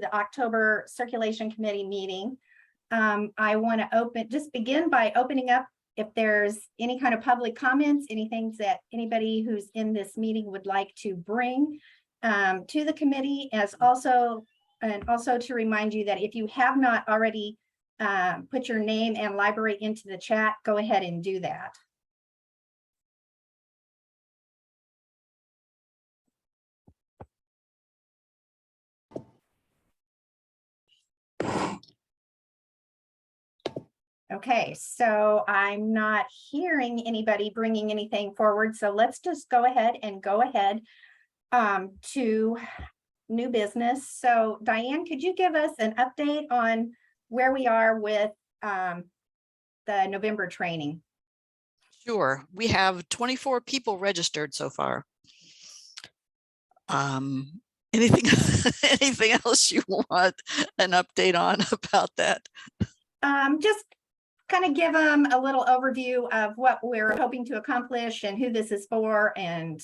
the October Circulation Committee meeting. I want to begin by opening up if there's any kind of public comments, anything that anybody who's in this meeting would like to bring to the committee, and also to remind you that if you have not already put your name and library into the chat, go ahead and do that. Okay, so I'm not hearing anybody bringing anything forward, so let's just go ahead to new business. So Diane, could you give us an update on where we are with the November training? Sure. We have 24 people registered so far. Anything else you want an update on about that? Just kind of give them a little overview of what we're hoping to accomplish and who this is for. And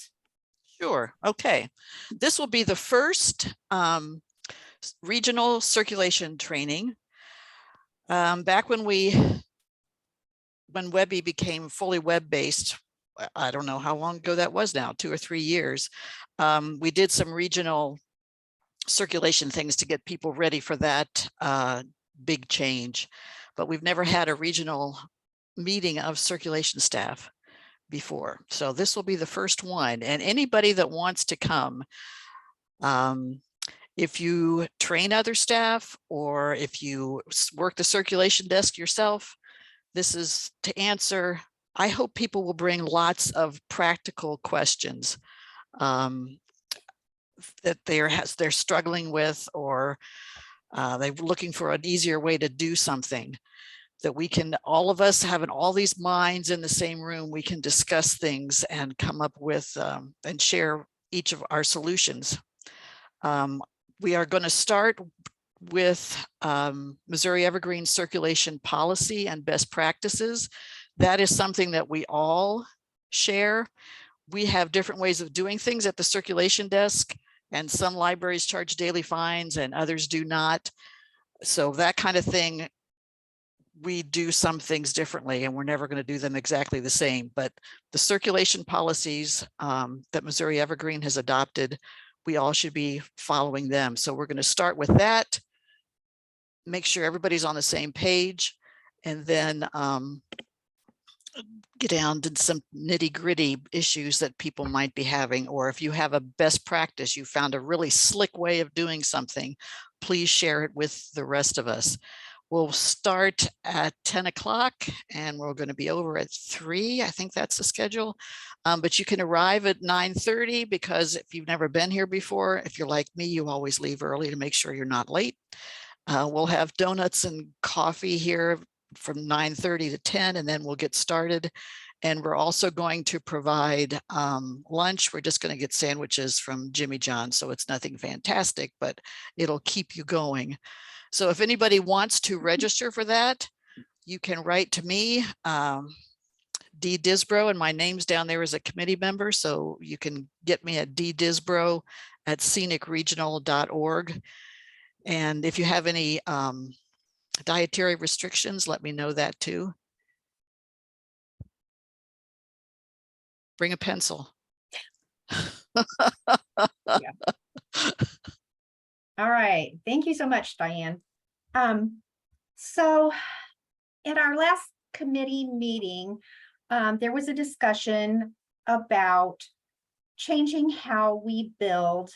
sure. Okay. This will be the first regional circulation training. Back when Webby became fully web-based, I don't know how long ago that was now, 2 or 3 years, we did some regional circulation things to get people ready for that big change. But we've never had a regional meeting of circulation staff before. So this will be the first one. And anybody that wants to come, if you train other staff or if you work the circulation desk yourself, this is to answer. I hope people will bring lots of practical questions that they're struggling with, or they're looking for an easier way to do something, that we can, all of us having all these minds in the same room, we can discuss things and come up with and share each of our solutions. We are going to start with Missouri Evergreen circulation policy and best practices. That is something that we all share. We have different ways of doing things at the circulation desk, and some libraries charge daily fines and others do not. So that kind of thing, we do some things differently, and we're never going to do them exactly the same. But the circulation policies that Missouri Evergreen has adopted, we all should be following them. So we're going to start with that, make sure everybody's on the same page, and then get down to some nitty-gritty issues that people might be having. Or if you have a best practice, you found a really slick way of doing something, please share it with the rest of us. We'll start at 10 o'clock and we're going to be over at 3. I think that's the schedule. But you can arrive at 9:30, because if you've never been here before, if you're like me, you always leave early to make sure you're not late. We'll have donuts and coffee here from 9:30 to 10, and then we'll get started. And we're also going to provide lunch. We're just going to get sandwiches from Jimmy John's, so it's nothing fantastic, but it'll keep you going. So if anybody wants to register for that, you can write to me, D. Disbro, and my name's down there as a committee member. So you can get me at ddisbro@scenicregional.org. And if you have any dietary restrictions, let me know that too. Bring a pencil. Yeah. All right, thank you so much, Diane. So at our last committee meeting, there was a discussion about changing how we build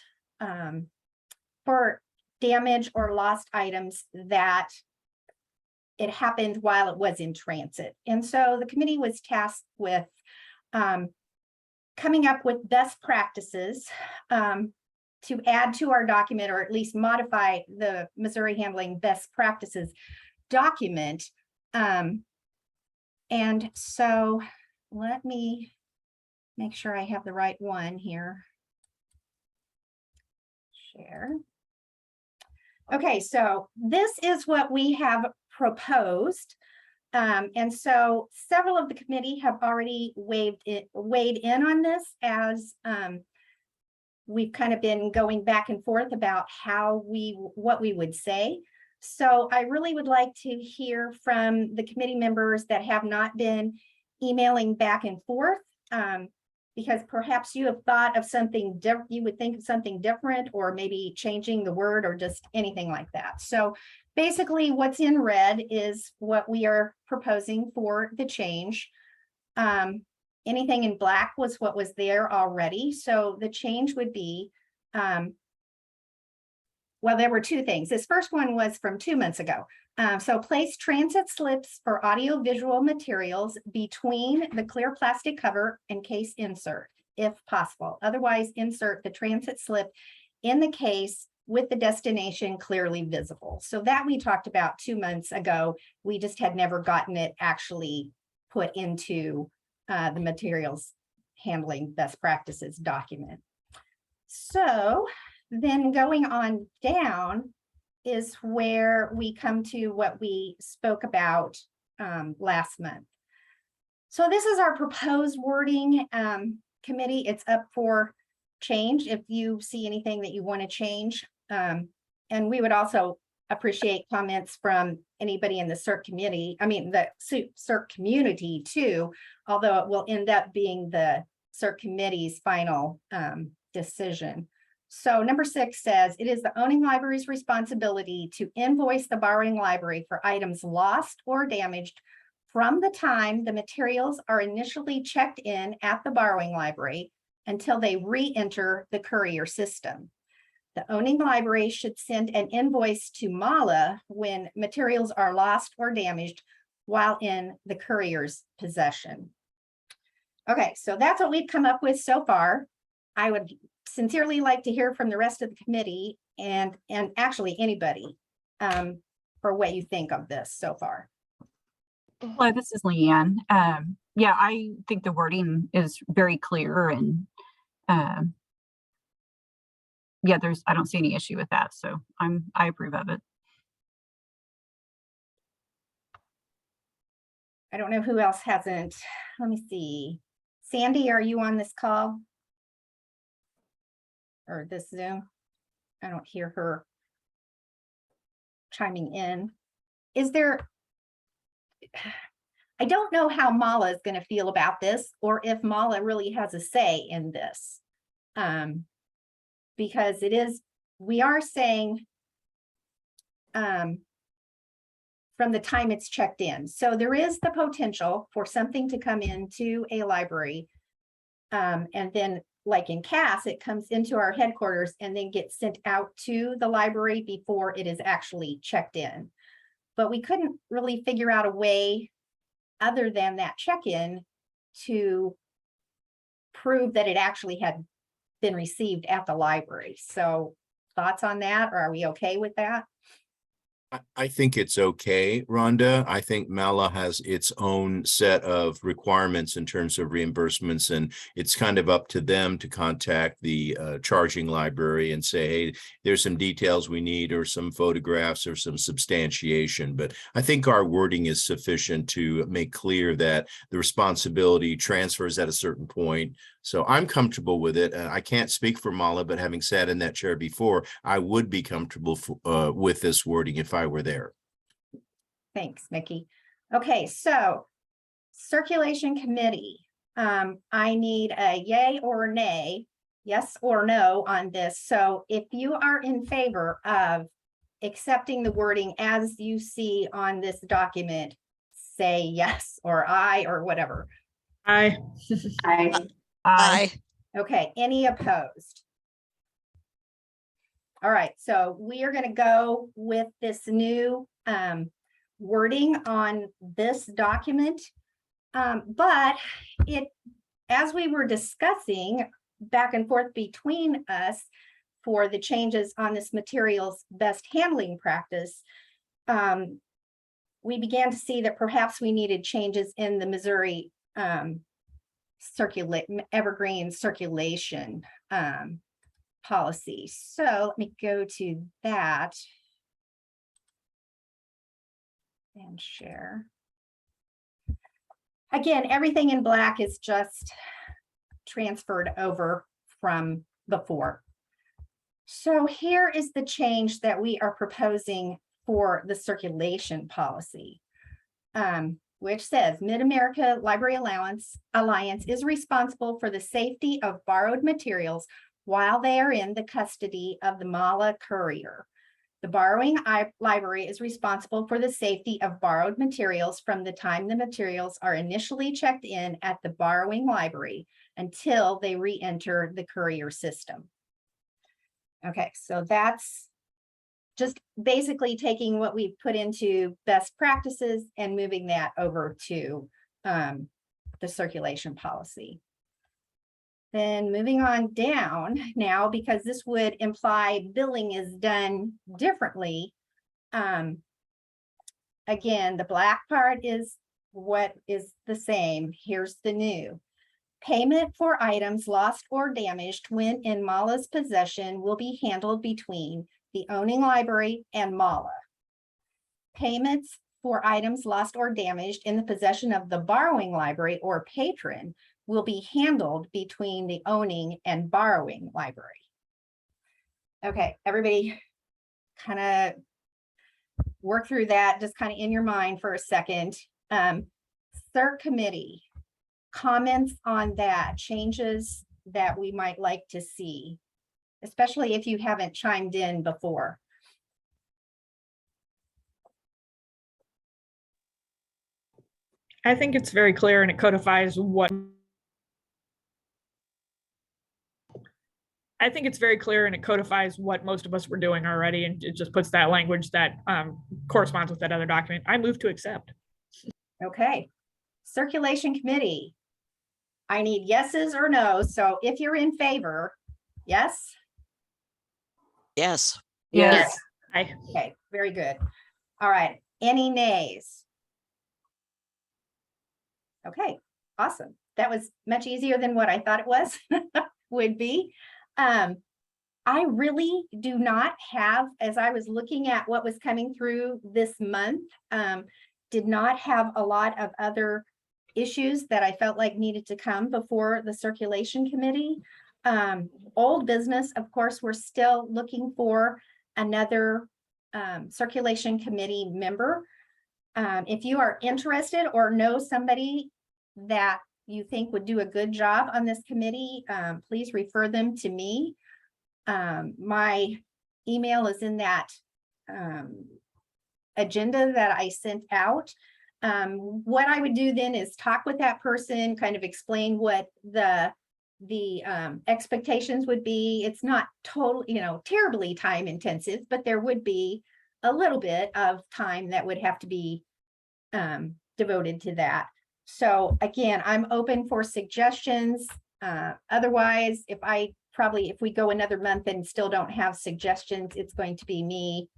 for damage or lost items that it happened while it was in transit. And so the committee was tasked with coming up with best practices to add to our document, or at least modify the Missouri Handling Best Practices document. And so let me make sure I have the right one here. Share. Okay, so this is what we have proposed. And so several of the committee have already weighed in on this, as we've kind of been going back and forth about what we would say. So I really would like to hear from the committee members that have not been emailing back and forth. Because perhaps you have thought of something different, you would think of something different, or maybe changing the word or just anything like that. So basically what's in red is what we are proposing for the change. Anything in black was what was there already. So the change would be, well, there were two things. This first one was from 2 months ago. So place transit slips for audio-visual materials between the clear plastic cover and case insert, if possible. Otherwise, insert the transit slip in the case with the destination clearly visible. So that we talked about 2 months ago. We just had never gotten it actually put into the materials handling best practices document. So then going on down is where we come to what we spoke about last month. So this is our proposed wording committee. It's up for change if you see anything that you want to change. And we would also appreciate comments from anybody in the CERC committee, the CERC community too, although it will end up being the CERC committee's final decision. So number 6 says, it is the owning library's responsibility to invoice the borrowing library for items lost or damaged from the time the materials are initially checked in at the borrowing library until they re-enter the courier system. The owning library should send an invoice to MALA when materials are lost or damaged while in the courier's possession. Okay, so that's what we've come up with so far. I would sincerely like to hear from the rest of the committee and actually anybody for what you think of this so far. Hello, this is Leanne. Yeah, I think the wording is very clear, and yeah, I don't see any issue with that, so I approve of it. I don't know who else hasn't. Let me see. Sandy, are you on this call? Or this Zoom? I don't hear her chiming in. Is there, I don't know how MALA is going to feel about this, or if MALA really has a say in this. Because we are saying from the time it's checked in. So there is the potential for something to come into a library. And then like in CAS, it comes into our headquarters and then gets sent out to the library before it is actually checked in. But we couldn't really figure out a way other than that check-in to prove that it actually had been received at the library. So thoughts on that, or are we okay with that? I think it's okay, Rhonda. I think MALA has its own set of requirements in terms of reimbursements, and it's kind of up to them to contact the charging library and say, hey, there's some details we need, or some photographs, or some substantiation. But I think our wording is sufficient to make clear that the responsibility transfers at a certain point. So I'm comfortable with it. I can't speak for MALA, but having sat in that chair before, I would be comfortable with this wording if I were there. Thanks, Mickey. Okay, so circulation committee. I need a yay or nay, yes or no on this. So if you are in favor of accepting the wording as you see on this document, say yes or aye or whatever. Aye. Aye. Aye. Okay, any opposed? All right, so we are going to go with this new wording on this document. But as we were discussing back and forth between us for the changes on this materials best handling practice, we began to see that perhaps we needed changes in the Missouri evergreen circulation policy. So let me go to that and share. Again, everything in black is just transferred over from before. So here is the change that we are proposing for the circulation policy, which says Mid-America Library Alliance is responsible for the safety of borrowed materials while they are in the custody of the MALA courier. The borrowing library is responsible for the safety of borrowed materials from the time the materials are initially checked in at the borrowing library until they re-enter the courier system. Okay, so that's just basically taking what we've put into best practices and moving that over to the circulation policy. Then moving on down now, because this would imply billing is done differently. Again, the black part is what is the same. Here's the new. Payment for items lost or damaged when in MALA's possession will be handled between the owning library and MALA. Payments for items lost or damaged in the possession of the borrowing library or patron will be handled between the owning and borrowing library. Okay, everybody kind of work through that, just kind of in your mind for a second. Third committee, comments on that, changes that we might like to see, especially if you haven't chimed in before. I think it's very clear and it codifies what most of us were doing already, and it just puts that language that corresponds with that other document. I move to accept. Okay, circulation committee. I need yeses or no's. So if you're in favor, yes? Yes. Yes. Aye. Okay, very good. All right, any nays? Okay, awesome. That was much easier than what I thought it was, would be. I really do not have, as I was looking at what was coming through this month, did not have a lot of other issues that I felt like needed to come before the circulation committee. Old business, of course, we're still looking for another circulation committee member. If you are interested or know somebody that you think would do a good job on this committee, please refer them to me. My email is in that agenda that I sent out. What I would do then is talk with that person, kind of explain what the expectations would be. It's not total, terribly time intensive, but there would be a little bit of time that would have to be devoted to that. So again, I'm open for suggestions. Otherwise, if we go another month and still don't have suggestions, it's going to be me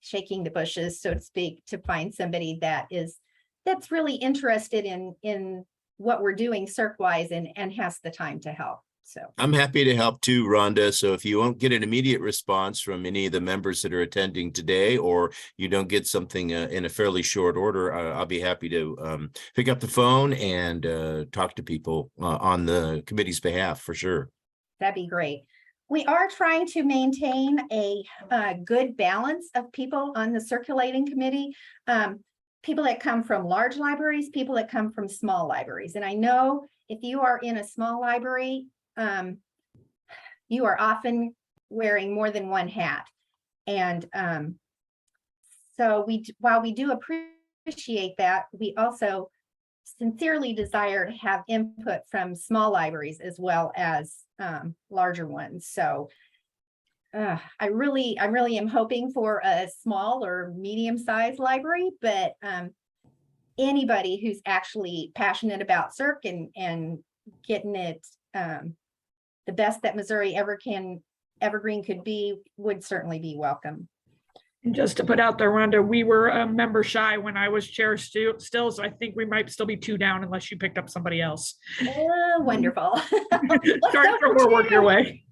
shaking the bushes, so to speak, to find somebody that's really interested in what we're doing circ-wise and has the time to help. So I'm happy to help too, Rhonda. So if you won't get an immediate response from any of the members that are attending today, or you don't get something in a fairly short order, I'll be happy to pick up the phone and talk to people on the committee's behalf for sure. that'd be great. We are trying to maintain a good balance of people on the circulating committee. People that come from large libraries, people that come from small libraries. And I know if you are in a small library, you are often wearing more than one hat. And so while we do appreciate that, we also sincerely desire to have input from small libraries as well as larger ones. So I really am hoping for a small or medium-sized library, but anybody who's actually passionate about circ and getting it the best that Missouri Evergreen could be would certainly be welcome. And just to put out there, Rhonda, we were a member shy when I was chair still, so I think we might still be 2 down unless you picked up somebody else. Oh, wonderful. Start from more, work your way.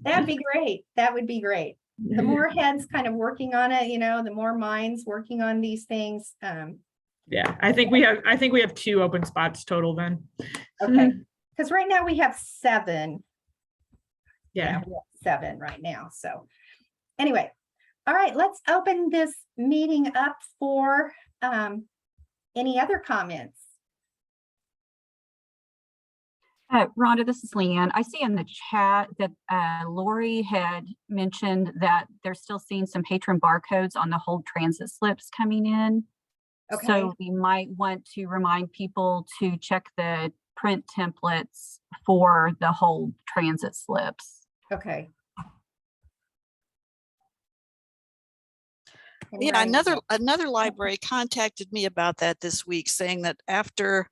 That'd be great. That would be great. The more heads kind of working on it, the more minds working on these things. Yeah, I think we have 2 open spots total then. Okay, because right now we have 7. Yeah. we're at 7 right now, so. Anyway, all right, let's open this meeting up for any other comments. Rhonda, this is Leanne. I see in the chat that Lori had mentioned that they're still seeing some patron barcodes on the Hold transit slips coming in. Okay. So we might want to remind people to check the print templates for the Hold transit slips. Okay. Any Yeah, writing? another library contacted me about that this week, saying that after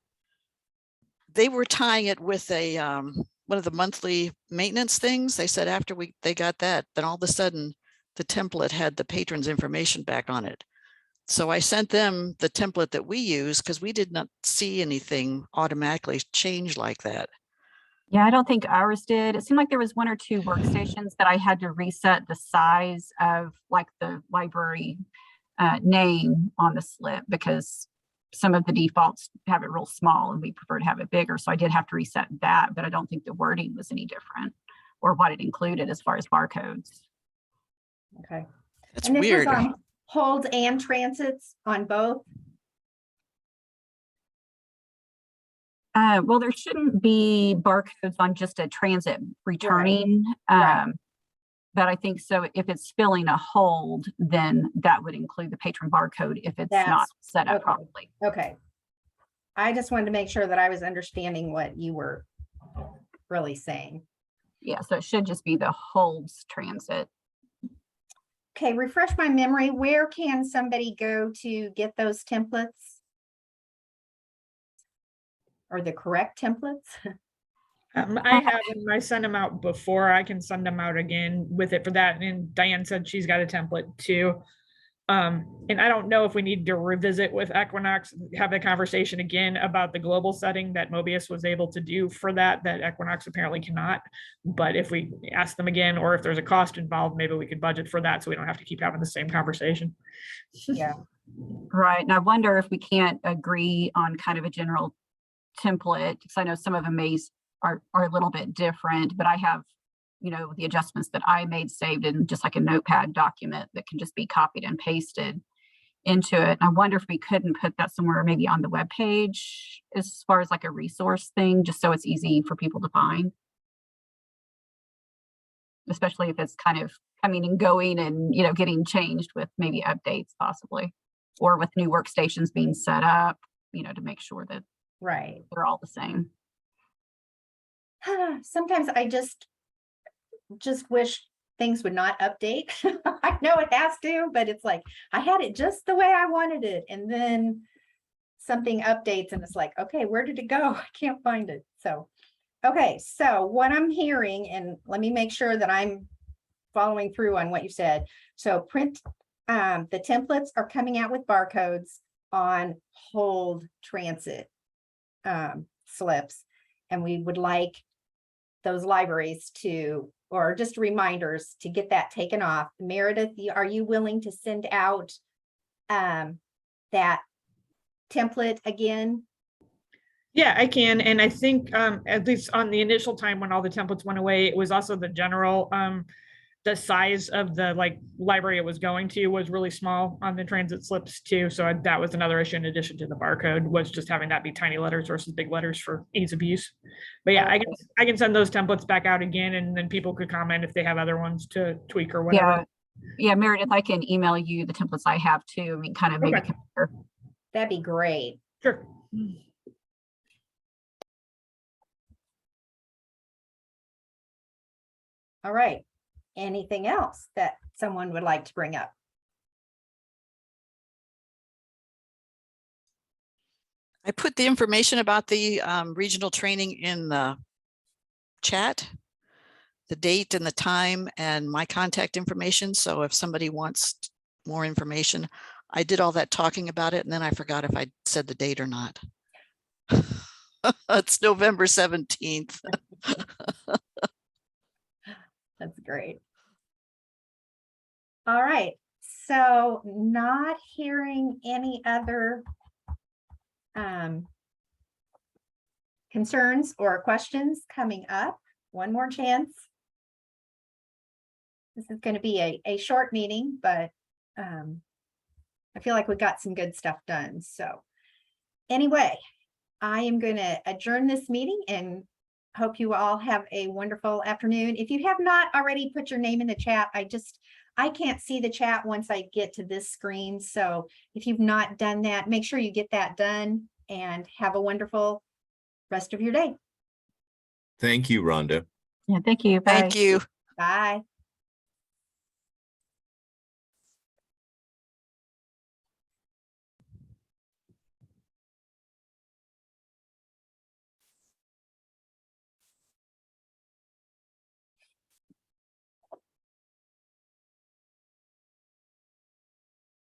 they were tying it with a one of the monthly maintenance things, they said after they got that, then all of a sudden the template had the patrons' information back on it. So I sent them the template that we use because we did not see anything automatically change like that. Yeah, I don't think ours did. It seemed like there was 1 or 2 workstations that I had to reset the size of, like, the library name on the slip, because some of the defaults have it real small and we prefer to have it bigger. So I did have to reset that, but I don't think the wording was any different or what it included as far as barcodes. Okay. That's And this weird. was on Hold and transits on both. Well, there shouldn't be barcodes on just a transit returning. Right. But I think so if it's filling a hold, then that would include the patron barcode if it's not That's- set up okay. properly. Okay. I just wanted to make sure that I was understanding what you were really saying. Yeah, so it should just be the holds transit. Okay, refresh my memory. Where can somebody go to get those templates? Or the correct templates? I have them, I sent them out before, I can send them out again with it for that, and Diane said she's got a template too. And I don't know if we need to revisit with Equinox, have a conversation again about the global setting that Mobius was able to do for that Equinox apparently cannot. But if we ask them again, or if there's a cost involved, maybe we could budget for that so we don't have to keep having the same conversation. Yeah. Right, and I wonder if we can't agree on kind of a general template, because I know some of them are a little bit different, but I have, the adjustments that I made saved in just like a notepad document that can just be copied and pasted into it. And I wonder if we couldn't put that somewhere maybe on the webpage as far as like a resource thing, just so it's easy for people to find. Especially if it's kind of coming and going and, getting changed with maybe updates possibly, or with new workstations being set up, to make sure that Right. they're all the same. Sometimes I just wish things would not update. I know it has to, but it's like, I had it just the way I wanted it. And then something updates and it's like, okay, where did it go? I can't find it. So, okay. So what I'm hearing, and let me make sure that I'm following through on what you said. So print, the templates are coming out with barcodes on Hold transit slips. And we would like those libraries to, or just reminders to get that taken off. Meredith, are you willing to send out that template again? Yeah, I can. And I think at least on the initial time when all the templates went away, it was also the general, the size of the library it was going to was really small on the transit slips too. So that was another issue in addition to the barcode, was just having that be tiny letters versus big letters for ease of use. But yeah, I can send those templates back out again, and then people could comment if they have other ones to tweak or whatever. Yeah, Meredith, I can email you the templates I have too. I mean, kind of maybe Okay. compare. That'd be great. Sure. All right. Anything else that someone would like to bring up? I put the information about the regional training in the chat, the date and the time and my contact information. So if somebody wants more information, I did all that talking about it and then I forgot if I said the date or not. It's November 17th. That's great. All right. So not hearing any other concerns or questions coming up. One more chance. This is going to be a short meeting, but I feel like we got some good stuff done. So anyway, I am going to adjourn this meeting and hope you all have a wonderful afternoon. If you have not already put your name in the chat, I can't see the chat once I get to this screen. So if you've not done that, make sure you get that done and have a wonderful rest of your day. Thank you, Rhonda. Yeah, thank you. Bye. Thank you. Bye.